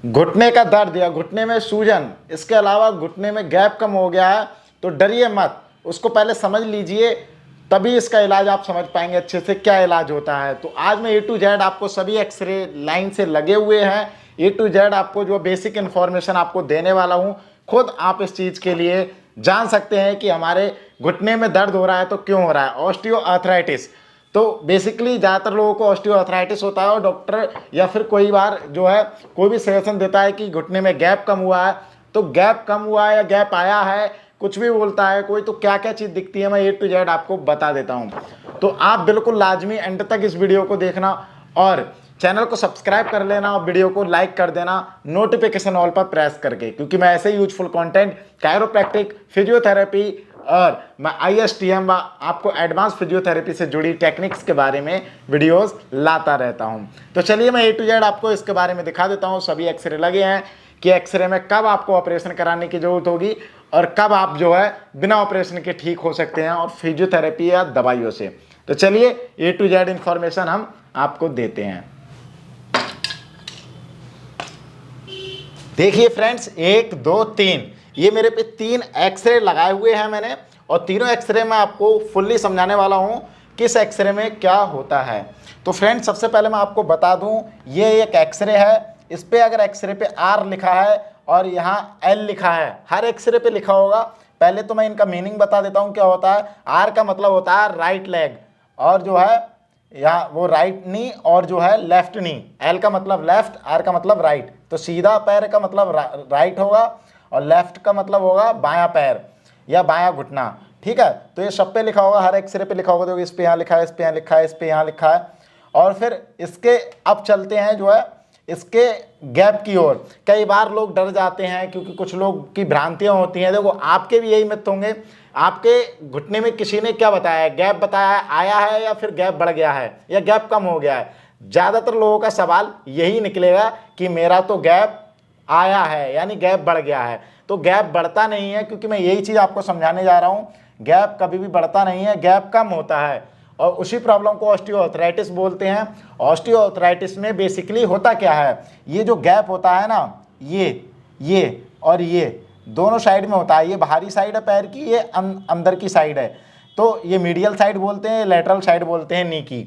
घुटने का दर्द या घुटने में सूजन, इसके अलावा घुटने में गैप कम हो गया है तो डरिए मत, उसको पहले समझ लीजिए, तभी इसका इलाज आप समझ पाएंगे अच्छे से क्या इलाज होता है। तो आज मैं A to Z आपको सभी एक्सरे लाइन से लगे हुए हैं, A to Z आपको जो बेसिक इन्फॉर्मेशन आपको देने वाला हूं, खुद आप इस चीज़ के लिए जान सकते हैं कि हमारे घुटने में दर्द हो रहा है तो क्यों हो रहा है। ऑस्टियोआर्थराइटिस, तो बेसिकली ज़्यादातर लोगों को ऑस्टियोआर्थराइटिस होता है और डॉक्टर या फिर कोई बार जो है कोई भी सजेशन देता है कि घुटने में गैप कम हुआ है, तो गैप कम हुआ है या गैप आया है, कुछ भी बोलता है कोई, तो क्या क्या चीज़ दिखती है मैं A to Z आपको बता देता हूँ। तो आप बिल्कुल लाजमी एंड तक इस वीडियो को देखना और चैनल को सब्सक्राइब कर लेना और वीडियो को लाइक कर देना नोटिफिकेशन ऑल पर प्रेस करके, क्योंकि मैं ऐसे यूजफुल कंटेंट कायरोप्रैक्टिक, फिजियोथेरेपी और मैं ISTM आपको एडवांस फिजियोथेरेपी से जुड़ी टेक्निक्स के बारे में वीडियोस लाता रहता हूं। तो चलिए मैं A to Z आपको इसके बारे में दिखा देता हूं। सभी एक्सरे लगे हैं कि एक्सरे में कब आपको ऑपरेशन कराने की ज़रूरत होगी और कब आप जो है बिना ऑपरेशन के ठीक हो सकते हैं और फिजियोथेरेपी या दवाइयों से। तो चलिए A to Z इंफॉर्मेशन हम आपको देते हैं। देखिए फ्रेंड्स, 1 2 3 ये मेरे पे 3 एक्सरे लगाए हुए हैं मैंने, और तीनों एक्सरे में आपको फुल्ली समझाने वाला हूं किस एक्सरे में क्या होता है। तो फ्रेंड्स, सबसे पहले मैं आपको बता दूं, ये एक एक्सरे है, इस पे अगर एक्सरे पे R लिखा है और यहाँ L लिखा है, हर एक्सरे पे लिखा होगा। पहले तो मैं इनका मीनिंग बता देता हूँ क्या होता है। R का मतलब होता है राइट लेग, और जो है यहाँ वो राइट नी, और जो है लेफ्ट नी। L का मतलब लेफ्ट, R का मतलब राइट, तो सीधा पैर का मतलब राइट होगा और लेफ्ट का मतलब होगा बायां पैर या बायां घुटना। ठीक है, तो ये सब पे लिखा होगा, हर एक्सरे पे लिखा होगा। तो इस पे यहाँ लिखा है, इस पे यहाँ लिखा है, इस पे यहाँ लिखा है। और फिर इसके अब चलते हैं जो है इसके गैप की ओर। कई बार लोग डर जाते हैं क्योंकि कुछ लोग की भ्रांतियां होती हैं। देखो, आपके भी यही मिथ होंगे, आपके घुटने में किसी ने क्या बताया है, गैप बताया है, आया है या फिर गैप बढ़ गया है या गैप कम हो गया है। ज़्यादातर लोगों का सवाल यही निकलेगा कि मेरा तो गैप आया है यानी गैप बढ़ गया है। तो गैप बढ़ता नहीं है, क्योंकि मैं यही चीज़ आपको समझाने जा रहा हूँ। गैप कभी भी बढ़ता नहीं है, गैप कम होता है, और उसी प्रॉब्लम को ऑस्टियोआर्थराइटिस बोलते हैं। ऑस्टियोआर्थराइटिस में बेसिकली होता क्या है, ये जो गैप होता है ना, ये और ये दोनों साइड में होता है। ये बाहरी साइड है पैर की, ये अंदर की साइड है। तो ये मीडियल साइड बोलते हैं, लेटरल साइड बोलते हैं नी की।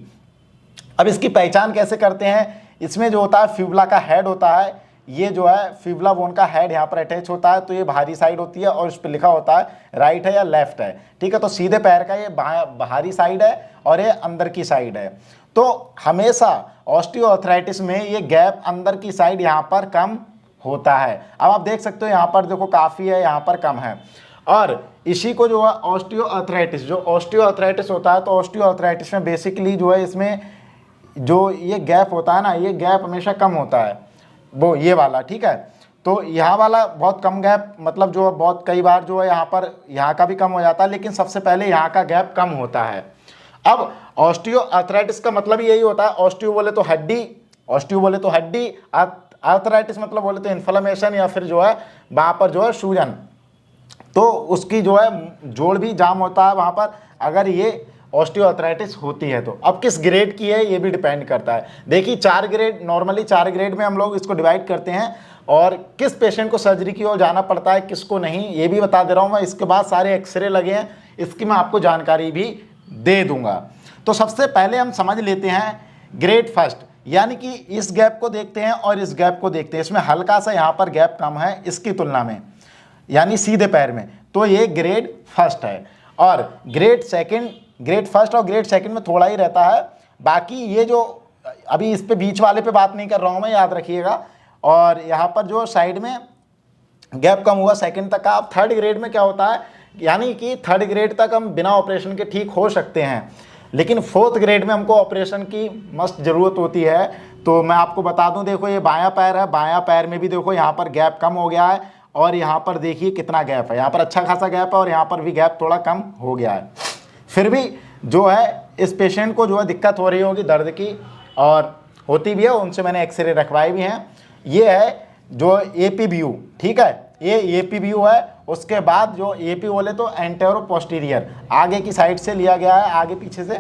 अब इसकी पहचान कैसे करते हैं, इसमें जो होता है फ्यूबुला का हेड होता है, ये जो है फिबुला बोन का हेड यहाँ पर अटैच होता है, तो ये बाहरी साइड होती है और इस पर लिखा होता है राइट है या लेफ्ट है। ठीक है, तो सीधे पैर का ये बाहरी साइड है और ये अंदर की साइड है। तो हमेशा ऑस्टियोआर्थराइटिस में ये गैप अंदर की साइड यहाँ पर कम होता है। अब आप देख सकते हो यहाँ पर देखो काफ़ी है, यहाँ पर कम है। और इसी को जो है ऑस्टियोआर्थराइटिस, जो ऑस्टियोआर्थराइटिस होता है, तो ऑस्टियोआर्थराइटिस में बेसिकली जो है इसमें जो ये गैप होता है ना, ये गैप हमेशा कम होता है, वो ये वाला। ठीक है, तो यहाँ वाला बहुत कम गैप, मतलब जो बहुत कई बार जो है यहाँ पर यहाँ का भी कम हो जाता है, लेकिन सबसे पहले यहाँ का गैप कम होता है। अब ऑस्टियोआर्थराइटिस का मतलब यही होता है, ऑस्टियो बोले तो हड्डी, ऑस्टियो बोले तो हड्डी, आर्थराइटिस मतलब बोले तो इन्फ्लेमेशन या फिर जो है वहाँ पर जो है सूजन, तो उसकी जो है जोड़ भी जाम होता है वहाँ पर, अगर ये ऑस्टियोआर्थराइटिस होती है। तो अब किस ग्रेड की है ये भी डिपेंड करता है। देखिए 4 ग्रेड, नॉर्मली 4 ग्रेड में हम लोग इसको डिवाइड करते हैं, और किस पेशेंट को सर्जरी की ओर जाना पड़ता है, किसको नहीं, ये भी बता दे रहा हूँ मैं। इसके बाद सारे एक्सरे लगे हैं, इसकी मैं आपको जानकारी भी दे दूंगा। तो सबसे पहले हम समझ लेते हैं ग्रेड फर्स्ट, यानी कि इस गैप को देखते हैं और इस गैप को देखते हैं। इसमें हल्का सा यहाँ पर गैप कम है इसकी तुलना में, यानी सीधे पैर में, तो ये ग्रेड फर्स्ट है। और ग्रेड फर्स्ट और ग्रेड सेकंड में थोड़ा ही रहता है। बाकी ये जो अभी इस पे बीच वाले पे बात नहीं कर रहा हूँ मैं, याद रखिएगा। और यहाँ पर जो साइड में गैप कम हुआ सेकंड तक का। अब थर्ड ग्रेड में क्या होता है, यानी कि थर्ड ग्रेड तक हम बिना ऑपरेशन के ठीक हो सकते हैं, लेकिन फोर्थ ग्रेड में हमको ऑपरेशन की मस्त ज़रूरत होती है। तो मैं आपको बता दूं, देखो ये बायां पैर है, बायां पैर में भी देखो यहाँ पर गैप कम हो गया है, और यहाँ पर देखिए कितना गैप है, यहाँ पर अच्छा खासा गैप है और यहाँ पर भी गैप थोड़ा कम हो गया है। फिर भी जो है इस पेशेंट को जो है दिक्कत हो रही होगी दर्द की, और होती भी है, उनसे मैंने एक्सरे रखवाए भी हैं। ये है जो AP व्यू, ठीक है, ये AP व्यू है। उसके बाद जो AP बोले तो एंटेरो पोस्टीरियर, आगे की साइड से लिया गया है, आगे पीछे से,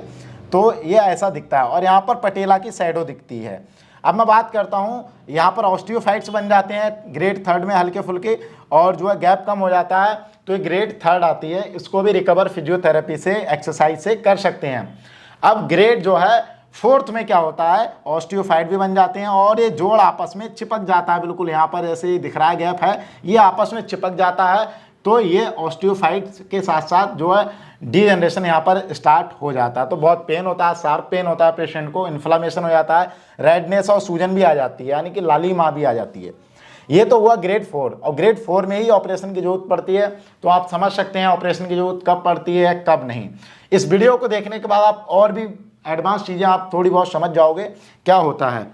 तो ये ऐसा दिखता है। और यहाँ पर पटेला की शैडो दिखती है। अब मैं बात करता हूँ, यहाँ पर ऑस्टियोफाइट्स बन जाते हैं ग्रेड 3 में हल्के फुल्के, और जो है गैप कम हो जाता है तो ये ग्रेड 3 आती है, इसको भी रिकवर फिजियोथेरेपी से, एक्सरसाइज से कर सकते हैं। अब ग्रेड जो है 4th में क्या होता है, ऑस्टियोफाइट भी बन जाते हैं और ये जोड़ आपस में चिपक जाता है, बिल्कुल यहाँ पर ऐसे ही दिख रहा है गैप है, ये आपस में चिपक जाता है, तो ये ऑस्टियोफाइट्स के साथ साथ जो है डीजनरेशन यहाँ पर स्टार्ट हो जाता है। तो बहुत पेन होता है, शार्प पेन होता है पेशेंट को, इन्फ्लामेशन हो जाता है, रेडनेस और सूजन भी आ जाती है, यानी कि लाली माँ भी आ जाती है। ये तो हुआ ग्रेड 4, और ग्रेड 4 में ही ऑपरेशन की जरूरत पड़ती है। तो आप समझ सकते हैं ऑपरेशन की जरूरत कब पड़ती है कब नहीं। इस वीडियो को देखने के बाद आप और भी एडवांस चीज़ें आप थोड़ी बहुत समझ जाओगे क्या होता है।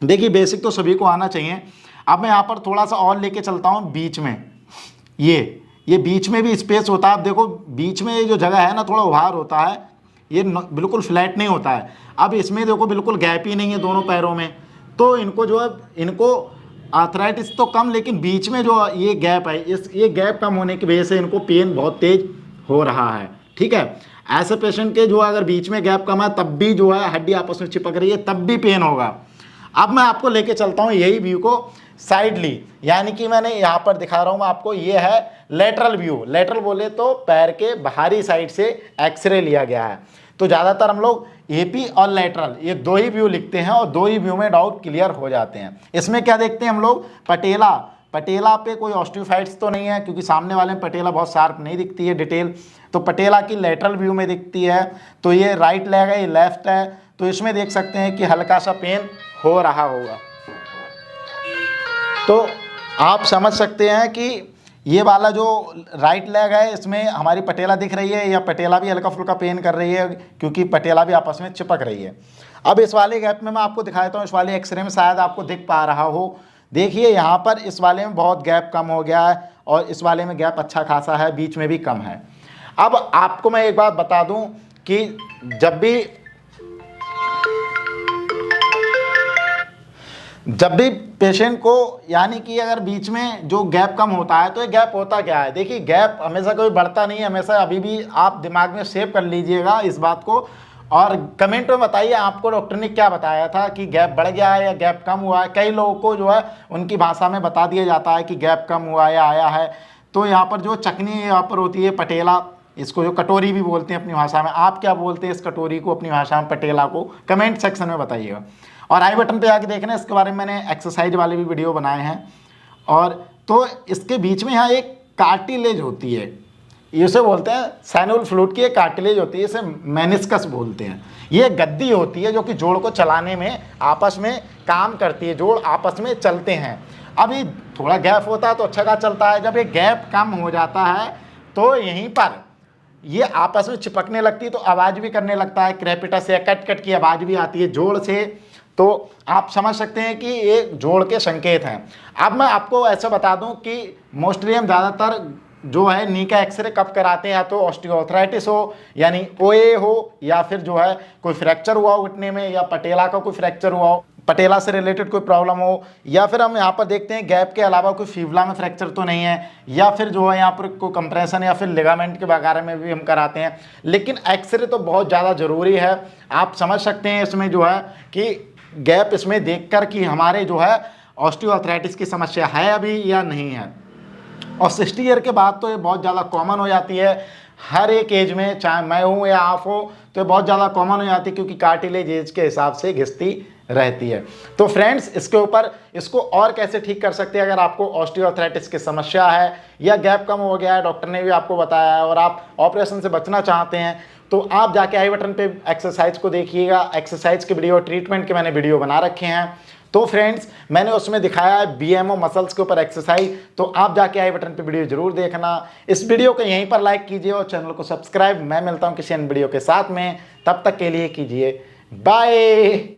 देखिए बेसिक तो सभी को आना चाहिए। अब मैं यहाँ पर थोड़ा सा और लेके चलता हूँ बीच में, ये बीच में भी स्पेस होता है। आप देखो बीच में ये जो जगह है ना, थोड़ा उभार होता है, ये बिल्कुल फ्लैट नहीं होता है। अब इसमें देखो बिल्कुल गैप ही नहीं है दोनों पैरों में, तो इनको जो है, इनको आर्थराइटिस तो कम, लेकिन बीच में जो ये गैप है, ये गैप कम होने की वजह से इनको पेन बहुत तेज हो रहा है। ठीक है, ऐसे पेशेंट के जो अगर बीच में गैप कम है तब भी जो है हड्डी आपस में चिपक रही है तब भी पेन होगा। अब मैं आपको लेके चलता हूँ यही व्यू को साइडली, यानी कि मैंने यहाँ पर दिखा रहा हूँ मैं आपको, ये है लेटरल व्यू। लेटरल बोले तो पैर के बाहरी साइड से एक्सरे लिया गया है। तो ज़्यादातर हम लोग एपी और लेटरल ये दो ही व्यू लिखते हैं और दो ही व्यू में डाउट क्लियर हो जाते हैं। इसमें क्या देखते हैं हम लोग, पटेला पे कोई ऑस्टियोफाइट्स तो नहीं है, क्योंकि सामने वाले में पटेला बहुत शार्प नहीं दिखती है डिटेल, तो पटेला की लेटरल व्यू में दिखती है। तो ये राइट लेग है, ये लेफ्ट है, तो इसमें देख सकते हैं कि हल्का सा पेन हो रहा होगा। तो आप समझ सकते हैं कि ये वाला जो राइट लेग है इसमें हमारी पटेला दिख रही है, या पटेला भी हल्का फुल्का पेन कर रही है, क्योंकि पटेला भी आपस में चिपक रही है। अब इस वाले गैप में मैं आपको दिखा देता हूँ, इस वाले एक्सरे में शायद आपको दिख पा रहा हो। देखिए यहाँ पर इस वाले में बहुत गैप कम हो गया है और इस वाले में गैप अच्छा खासा है, बीच में भी कम है। अब आपको मैं एक बात बता दूं कि जब भी पेशेंट को, यानी कि अगर बीच में जो गैप कम होता है तो ये गैप होता क्या है। देखिए गैप हमेशा कोई बढ़ता नहीं है, हमेशा अभी भी आप दिमाग में सेव कर लीजिएगा इस बात को, और कमेंट में बताइए आपको डॉक्टर ने क्या बताया था कि गैप बढ़ गया है या गैप कम हुआ है। कई लोगों को जो है उनकी भाषा में बता दिया जाता है कि गैप कम हुआ या आया है। तो यहाँ पर जो चकनी यहाँ पर होती है पटेला, इसको जो कटोरी भी बोलते हैं अपनी भाषा में, आप क्या बोलते हैं इस कटोरी को अपनी भाषा में, पटेला को, कमेंट सेक्शन में बताइएगा। और आई बटन पे जाके देखना, इसके बारे में मैंने एक्सरसाइज वाले भी वीडियो बनाए हैं। और तो इसके बीच में यहाँ एक कार्टिलेज होती है, इसे बोलते हैं सैनुअल फ्लूइड की एक कार्टिलेज होती है, इसे मेनिस्कस बोलते हैं। ये गद्दी होती है जो कि जोड़ को चलाने में आपस में काम करती है, जोड़ आपस में चलते हैं। अभी थोड़ा गैप होता है तो अच्छा खासा चलता है, जब ये गैप कम हो जाता है तो यहीं पर ये आपस में चिपकने लगती है, तो आवाज़ भी करने लगता है, क्रेपिटस या कट कट की आवाज़ भी आती है जोड़ से। तो आप समझ सकते हैं कि ये जोड़ के संकेत हैं। अब मैं आपको ऐसा बता दूं कि मोस्टली हम ज़्यादातर जो है नी का एक्सरे कब कराते हैं, या तो ऑस्टियोआर्थराइटिस हो यानी ओए हो, या फिर जो है कोई फ्रैक्चर हुआ हो घुटने में, या पटेला का कोई फ्रैक्चर हुआ हो, पटेला से रिलेटेड कोई प्रॉब्लम हो, या फिर हम यहाँ पर देखते हैं गैप के अलावा कोई फीवला में फ्रैक्चर तो नहीं है, या फिर जो है यहाँ पर कोई कंप्रेशन या फिर लिगामेंट के वगैरह में भी हम कराते हैं। लेकिन एक्सरे तो बहुत ज़्यादा ज़रूरी है। आप समझ सकते हैं इसमें जो है कि गैप इसमें देखकर कि हमारे जो है ऑस्टियोआर्थराइटिस की समस्या है अभी या नहीं है। और 60 ईयर के बाद तो ये बहुत ज़्यादा कॉमन हो जाती है, हर एक एज में, चाहे मैं हूँ या आप हो, तो ये बहुत ज़्यादा कॉमन हो जाती है, क्योंकि कार्टिलेज एज के हिसाब से घिसती रहती है। तो फ्रेंड्स इसके ऊपर इसको और कैसे ठीक कर सकते हैं, अगर आपको ऑस्टियोआर्थराइटिस की समस्या है या गैप कम हो गया है, डॉक्टर ने भी आपको बताया है, और आप ऑपरेशन से बचना चाहते हैं, तो आप जाके आई बटन पे एक्सरसाइज को देखिएगा। एक्सरसाइज के वीडियो, ट्रीटमेंट के मैंने वीडियो बना रखे हैं। तो फ्रेंड्स मैंने उसमें दिखाया है बीएमओ मसल्स के ऊपर एक्सरसाइज, तो आप जाके आई बटन पे वीडियो जरूर देखना। इस वीडियो को यहीं पर लाइक कीजिए और चैनल को सब्सक्राइब। मैं मिलता हूं किसी अन्य वीडियो के साथ में, तब तक के लिए कीजिए बाय।